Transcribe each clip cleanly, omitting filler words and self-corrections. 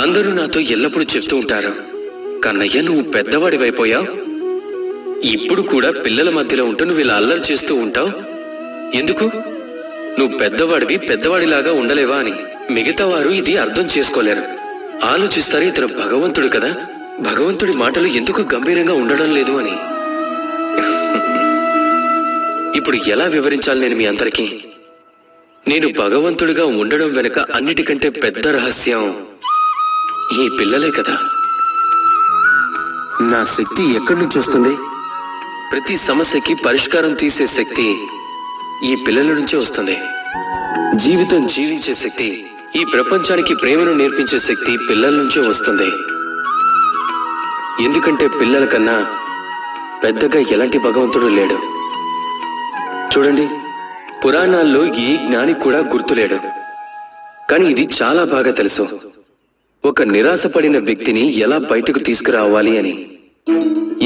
అందరూ నాతో ఎల్లప్పుడూ చెప్తూ ఉంటారు, కన్నయ్య నువ్వు పెద్దవాడివైపోయావు, ఇప్పుడు కూడా పిల్లల మధ్యలో ఉంటూ నువ్వు ఇలా అల్లరి చేస్తూ ఉంటావు, ఎందుకు? నువ్వు పెద్దవాడివి, పెద్దవాడిలాగా ఉండలేవా అని. మిగతా వారు ఇది అర్థం చేసుకోలేరు. ఆలోచిస్తారు, ఇతను భగవంతుడు కదా, భగవంతుడి మాటలు ఎందుకు గంభీరంగా ఉండడం లేదు అని. ఇప్పుడు ఎలా వివరించాలి నేను మీ అందరికీ? నేను భగవంతుడిగా ఉండడం వెనుక అన్నిటికంటే పెద్ద రహస్యం ఈ పిల్లలే కదా. నా శక్తి ఎక్కడి నుంచి వస్తుంది? ప్రతి సమస్యకి పరిష్కారం తీసే శక్తి ఈ పిల్లల నుంచే వస్తుంది. జీవితం జీవించే శక్తి, ఈ ప్రపంచానికి ప్రేమను నేర్పించే శక్తి పిల్లల నుంచే వస్తుంది. ఎందుకంటే పిల్లల కన్నా పెద్దగా ఎలాంటి భగవంతుడు లేడు. చూడండి, పురాణాల్లో ఏ జ్ఞానికి కూడా గుర్తులేడు, కానీ ఇది చాలా బాగా తెలుసు, ఒక నిరాశపడిన వ్యక్తిని ఎలా బయటకు తీసుకురావాలి అని,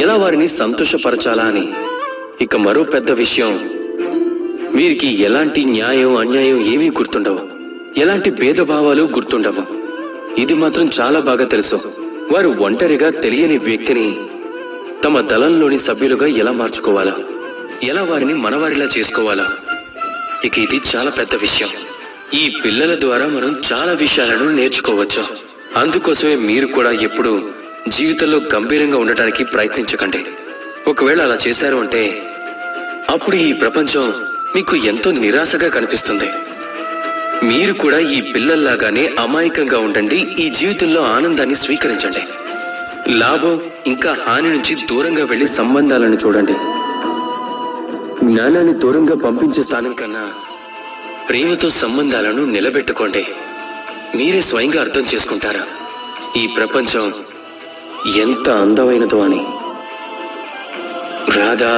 ఎలా వారిని సంతోషపరచాలా అని. ఇక మరో పెద్ద విషయం, వీరికి ఎలాంటి న్యాయం అన్యాయం ఏమీ గుర్తుండవు, ఎలాంటి భేదభావాలు గుర్తుండవు. ఇది మాత్రం చాలా బాగా తెలుసు, వారు ఒంటరిగా తెలియని వ్యక్తిని తమ దళంలోని సభ్యులుగా ఎలా మార్చుకోవాలా, ఎలా వారిని మనవారిలా చేసుకోవాలా. ఇక ఇది చాలా పెద్ద విషయం. ఈ పిల్లల ద్వారా మనం చాలా విషయాలను నేర్చుకోవచ్చు. అందుకోసమే మీరు కూడా ఎప్పుడు జీవితంలో గంభీరంగా ఉండటానికి ప్రయత్నించకండి. ఒకవేళ అలా చేశారు అంటే అప్పుడు ఈ ప్రపంచం మీకు ఎంతో నిరాశగా కనిపిస్తుంది. మీరు కూడా ఈ పిల్లల్లాగానే అమాయకంగా ఉండండి. ఈ జీవితంలో ఆనందాన్ని స్వీకరించండి. లాభం ఇంకా హాని నుంచి దూరంగా వెళ్లి సంబంధాలను చూడండి. జ్ఞానాన్ని దూరంగా పంపించే స్థానం కన్నా ప్రేమతో సంబంధాలను నిలబెట్టుకోండి. మీరే స్వయంగా అర్థం చేసుకుంటారా ఈ ప్రపంచం ఎంత అందమైనదో అని. రాధా